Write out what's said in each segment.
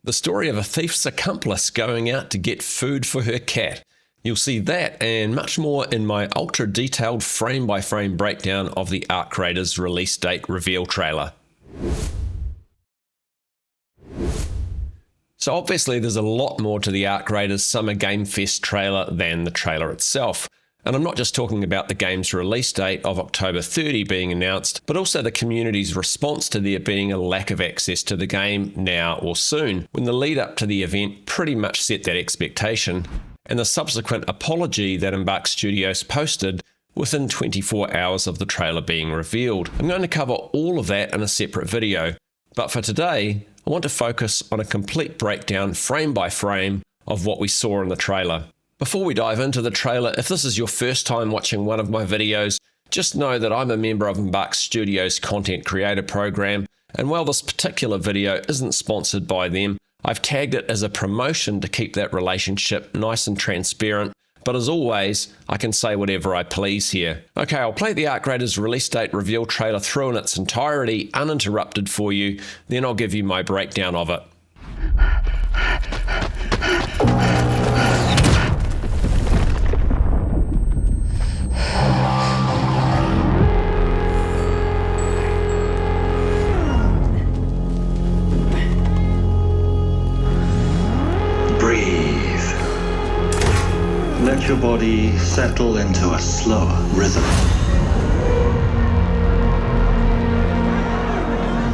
The story of a thief's accomplice going out to get food for her cat. You'll see that and much more in my ultra-detailed frame-by-frame breakdown of the Ark Raiders release date reveal trailer. So obviously there's a lot more to the Ark Raiders Summer Game Fest trailer than the trailer itself. And I'm not just talking about the game's release date of October 30 being announced, but also the community's response to there being a lack of access to the game now or soon, when the lead up to the event pretty much set that expectation, and the subsequent apology that Embark Studios posted within 24 hours of the trailer being revealed. I'm going to cover all of that in a separate video, but for today, I want to focus on a complete breakdown frame by frame of what we saw in the trailer. Before we dive into the trailer, if this is your first time watching one of my videos, just know that I'm a member of Embark Studios' content creator program, and while this particular video isn't sponsored by them, I've tagged it as a promotion to keep that relationship nice and transparent, but as always, I can say whatever I please here. Okay, I'll play the Ark Raiders release date reveal trailer through in its entirety, uninterrupted for you, then I'll give you my breakdown of it. Let your body settle into a slower rhythm.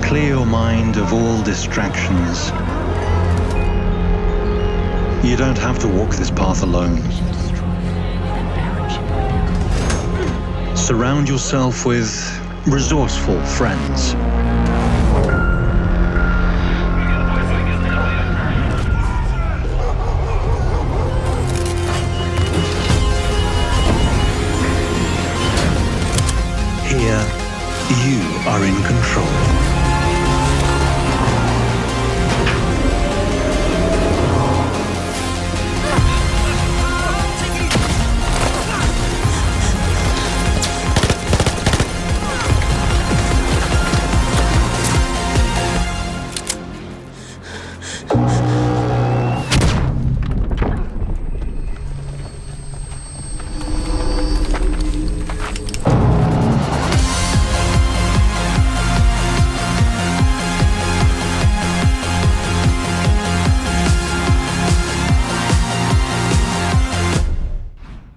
Clear your mind of all distractions. You don't have to walk this path alone. Surround yourself with resourceful friends. You are in control.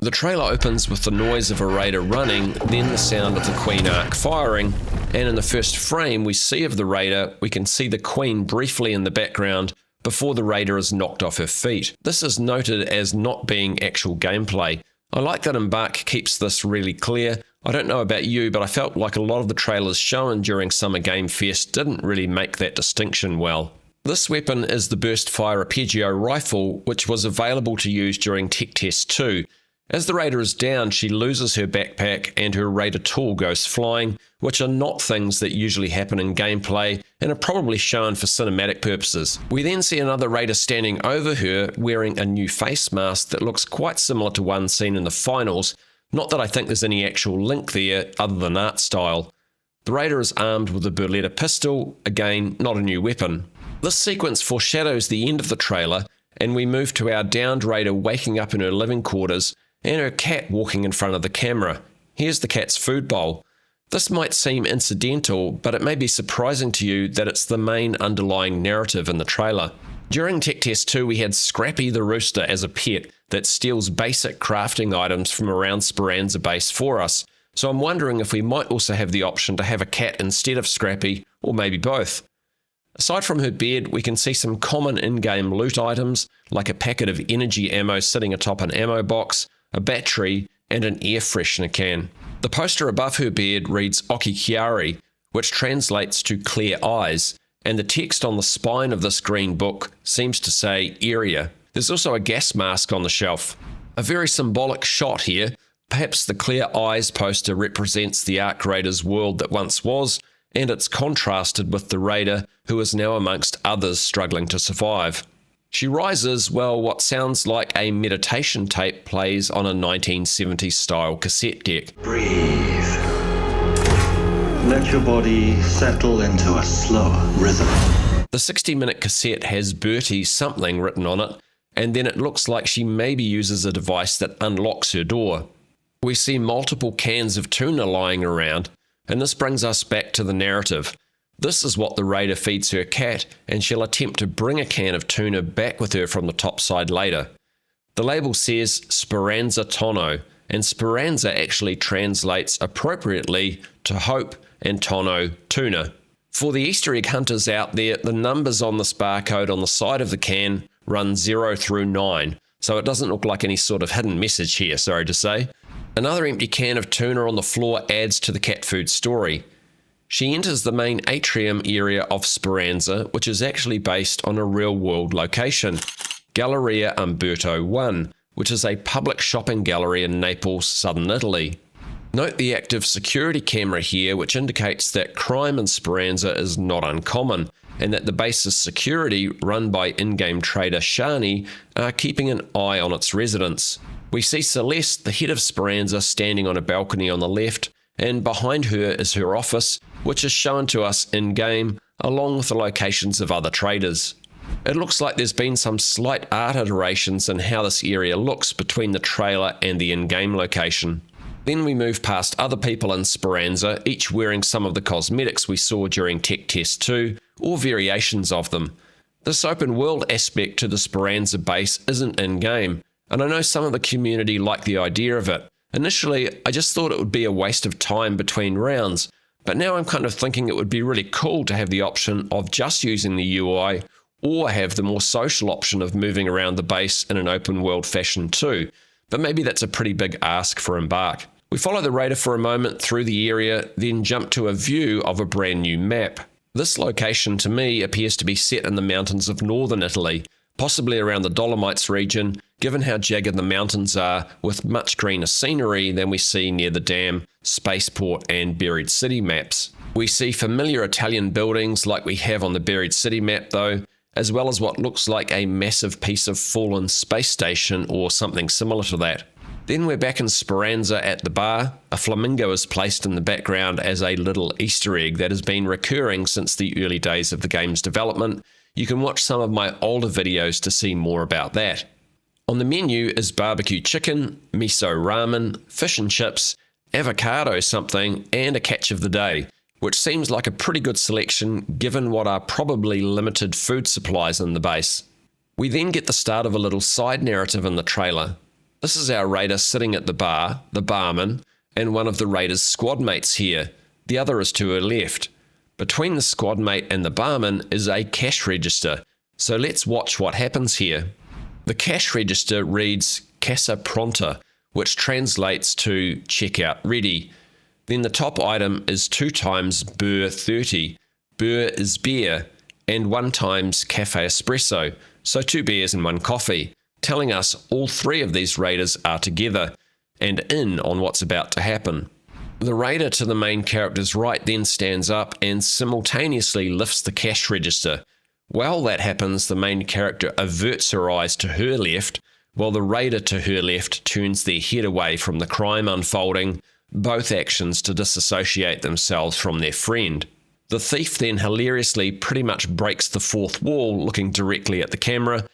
The trailer opens with the noise of a raider running, then the sound of the Queen Ark firing, and in the first frame we see of the raider, we can see the Queen briefly in the background before the raider is knocked off her feet. This is noted as not being actual gameplay. I like that Embark keeps this really clear. I don't know about you, but I felt like a lot of the trailers shown during Summer Game Fest didn't really make that distinction well. This weapon is the burst fire arpeggio rifle, which was available to use during Tech Test 2. As the raider is down, she loses her backpack and her raider tool goes flying, which are not things that usually happen in gameplay and are probably shown for cinematic purposes. We then see another raider standing over her wearing a new face mask that looks quite similar to one seen in the finals, not that I think there's any actual link there other than art style. The raider is armed with a Beretta pistol, again not a new weapon. This sequence foreshadows the end of the trailer and we move to our downed raider waking up in her living quarters and her cat walking in front of the camera. Here's the cat's food bowl. This might seem incidental, but it may be surprising to you that it's the main underlying narrative in the trailer. During Tech Test 2, we had Scrappy the rooster as a pet that steals basic crafting items from around Speranza base for us, so I'm wondering if we might also have the option to have a cat instead of Scrappy, or maybe both. Aside from her bed, we can see some common in-game loot items, like a packet of energy ammo sitting atop an ammo box, a battery, and an air freshener can. The poster above her bed reads Okikiari, which translates to clear eyes, and the text on the spine of this green book seems to say area. There's also a gas mask on the shelf. A very symbolic shot here. Perhaps the clear eyes poster represents the Ark Raiders world that once was, and it's contrasted with the raider who is now amongst others struggling to survive. She rises while what sounds like a meditation tape plays on a 1970s style cassette deck. Breathe. Let your body settle into a slower rhythm. The 60-minute cassette has Bertie something written on it, and then it looks like she maybe uses a device that unlocks her door. We see multiple cans of tuna lying around, and this brings us back to the narrative. This is what the raider feeds her cat, and she'll attempt to bring a can of tuna back with her from the topside later. The label says Speranza Tonno, and Speranza actually translates appropriately to hope and tonno tuna. For the Easter egg hunters out there, the numbers on this barcode on the side of the can run 0 through 9, so it doesn't look like any sort of hidden message here, sorry to say. Another empty can of tuna on the floor adds to the cat food story. She enters the main atrium area of Speranza, which is actually based on a real-world location, Galleria Umberto I, which is a public shopping gallery in Naples, southern Italy. Note the active security camera here, which indicates that crime in Speranza is not uncommon, and that the base's security, run by in-game trader Shani, are keeping an eye on its residents. We see Celeste, the head of Speranza, standing on a balcony on the left, and behind her is her office, which is shown to us in-game, along with the locations of other traders. It looks like there's been some slight art iterations in how this area looks between the trailer and the in-game location. Then we move past other people in Speranza, each wearing some of the cosmetics we saw during Tech Test 2, or variations of them. This open world aspect to the Speranza base isn't in-game, and I know some of the community like the idea of it. Initially, I just thought it would be a waste of time between rounds, but now I'm kind of thinking it would be really cool to have the option of just using the UI, or have the more social option of moving around the base in an open world fashion too, but maybe that's a pretty big ask for Embark. We follow the raider for a moment through the area, then jump to a view of a brand new map. This location to me appears to be set in the mountains of northern Italy, possibly around the Dolomites region, given how jagged the mountains are, with much greener scenery than we see near the dam, spaceport and buried city maps. We see familiar Italian buildings like we have on the buried city map though, as well as what looks like a massive piece of fallen space station or something similar to that. Then we're back in Speranza at the bar. A flamingo is placed in the background as a little Easter egg that has been recurring since the early days of the game's development. You can watch some of my older videos to see more about that. On the menu is barbecue chicken, miso ramen, fish and chips, avocado something, and a catch of the day, which seems like a pretty good selection given what are probably limited food supplies in the base. We then get the start of a little side narrative in the trailer. This is our raider sitting at the bar, the barman, and one of the raider's squad mates here. The other is to her left. Between the squad mate and the barman is a cash register, so let's watch what happens here. The cash register reads Casa Pronta, which translates to checkout ready. Then the top item is 2 times Beer 30. Beer is beer, and 1 times Cafe Espresso, so 2 beers and 1 coffee, telling us all 3 of these raiders are together and in on what's about to happen. The raider to the main character's right then stands up and simultaneously lifts the cash register. While that happens, the main character averts her eyes to her left, while the raider to her left turns their head away from the crime unfolding, both actions to disassociate themselves from their friend. The thief then hilariously pretty much breaks the 4th wall, looking directly at the camera,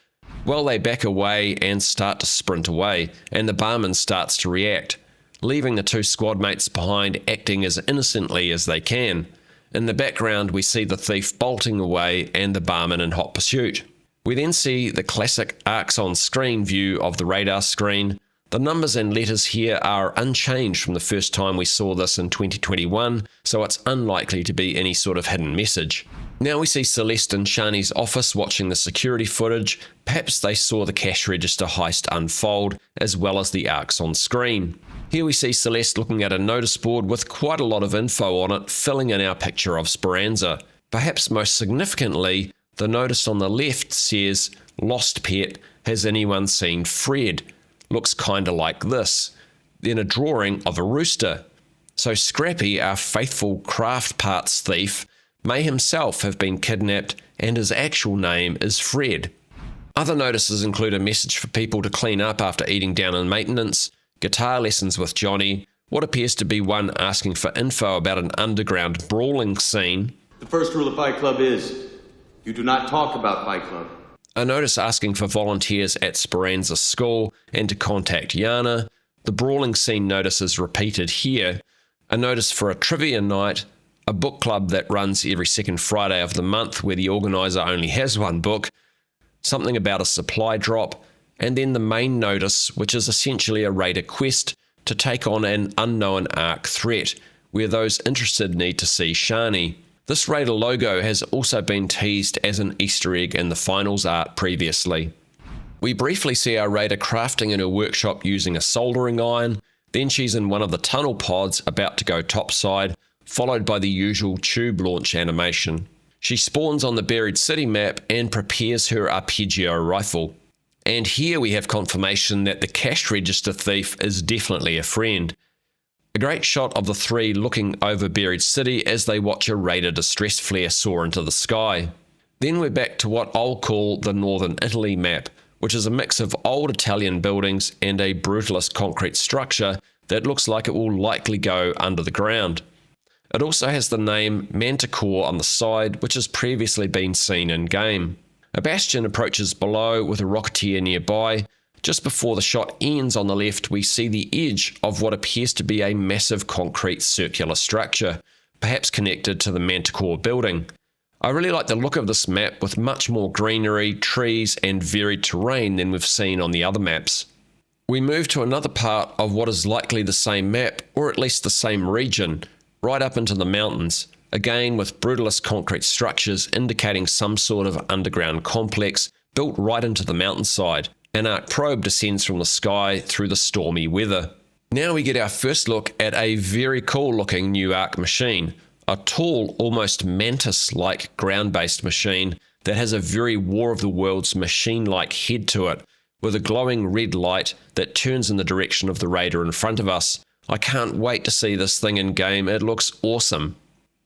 while they back away and start to sprint away, and the barman starts to react, leaving the 2 squad mates behind acting as innocently as they can. In the background, we see the thief bolting away and the barman in hot pursuit. We then see the classic arcs on screen view of the radar screen. The numbers and letters here are unchanged from the first time we saw this in 2021, so it's unlikely to be any sort of hidden message. Now we see Celeste in Shani's office watching the security footage. Perhaps they saw the cash register heist unfold, as well as the arcs on screen. Here we see Celeste looking at a notice board with quite a lot of info on it, filling in our picture of Speranza. Perhaps most significantly, the notice on the left says, "Lost pet, has anyone seen Fred?" Looks kinda like this. Then a drawing of a rooster. So Scrappy, our faithful craft parts thief, may himself have been kidnapped and his actual name is Fred. Other notices include a message for people to clean up after eating down in maintenance, guitar lessons with Johnny, what appears to be one asking for info about an underground brawling scene. The first rule of Fight Club is, You do not talk about Fight Club. A notice asking for volunteers at Speranza School and to contact Yana. The brawling scene notice is repeated here. A notice for a trivia night, a book club that runs every second Friday of the month where the organiser only has one book, something about a supply drop, and then the main notice, which is essentially a raider quest to take on an unknown Ark threat, where those interested need to see Shani. This raider logo has also been teased as an Easter egg in the finals art previously. We briefly see our raider crafting in her workshop using a soldering iron, then she's in one of the tunnel pods about to go topside, followed by the usual tube launch animation. She spawns on the buried city map and prepares her arpeggio rifle. And here we have confirmation that the cash register thief is definitely a friend. A great shot of the three looking over buried city as they watch a raider distress flare soar into the sky. Then we're back to what I'll call the Northern Italy map, which is a mix of old Italian buildings and a brutalist concrete structure that looks like it will likely go under the ground. It also has the name Manticore on the side, which has previously been seen in-game. A bastion approaches below with a rocketeer nearby. Just before the shot ends on the left, we see the edge of what appears to be a massive concrete circular structure, perhaps connected to the Manticore building. I really like the look of this map with much more greenery, trees, and varied terrain than we've seen on the other maps. We move to another part of what is likely the same map, or at least the same region, right up into the mountains, again with brutalist concrete structures indicating some sort of underground complex built right into the mountainside. An Ark probe descends from the sky through the stormy weather. Now we get our first look at a very cool looking new Ark machine, a tall, almost mantis-like ground-based machine that has a very War of the Worlds machine-like head to it, with a glowing red light that turns in the direction of the raider in front of us. I can't wait to see this thing in game, it looks awesome.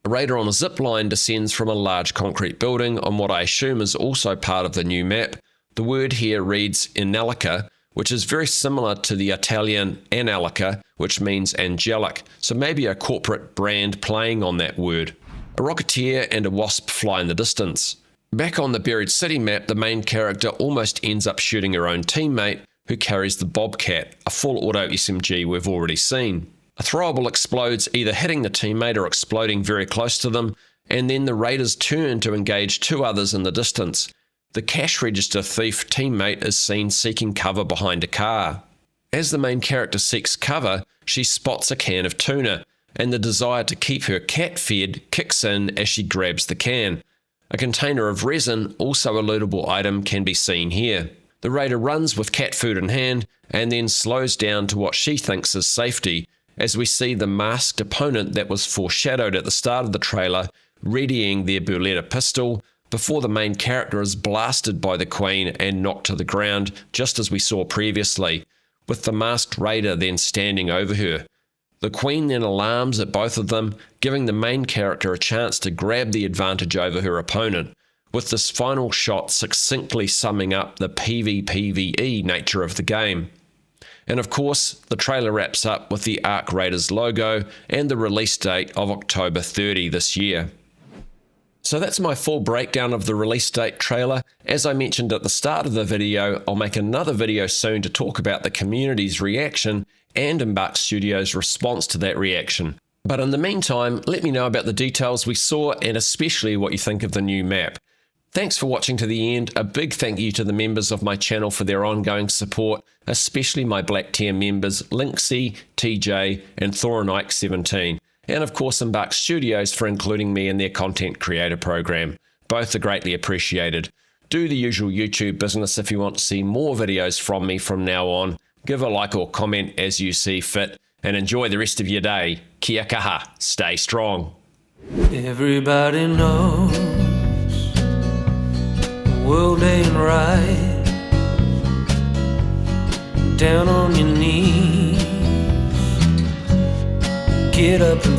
A raider on a zip line descends from a large concrete building on what I assume is also part of the new map. The word here reads Inalica, which is very similar to the Italian Analica, which means angelic, so maybe a corporate brand playing on that word. A rocketeer and a wasp fly in the distance. Back on the buried city map, the main character almost ends up shooting her own teammate, who carries the Bobcat, a full auto SMG we've already seen. A throwable explodes, either hitting the teammate or exploding very close to them, and then the raiders turn to engage two others in the distance. The cash register thief teammate is seen seeking cover behind a car. As the main character seeks cover, she spots a can of tuna, and the desire to keep her cat fed kicks in as she grabs the can. A container of resin, also a lootable item, can be seen here. The raider runs with cat food in hand, and then slows down to what she thinks is safety, as we see the masked opponent that was foreshadowed at the start of the trailer readying their Beretta pistol, before the main character is blasted by the Queen and knocked to the ground, just as we saw previously, with the masked raider then standing over her. The Queen then alarms at both of them, giving the main character a chance to grab the advantage over her opponent, with this final shot succinctly summing up the PvPvE nature of the game. And of course, the trailer wraps up with the Ark Raiders logo and the release date of October 30 this year. So that's my full breakdown of the release date trailer. As I mentioned at the start of the video, I'll make another video soon to talk about the community's reaction and Embark Studios' response to that reaction. But in the meantime, let me know about the details we saw and especially what you think of the new map. Thanks for watching to the end. A big thank you to the members of my channel for their ongoing support, especially my Black Tier members Linksy, TJ, and Thoronike17. And of course Embark Studios for including me in their content creator program. Both are greatly appreciated. Do the usual YouTube business if you want to see more videos from me from now on. Give a like or comment as you see fit, and enjoy the rest of your day. Kia kaha, stay strong. Everybody knows the world ain't right. Down on your knees, get up and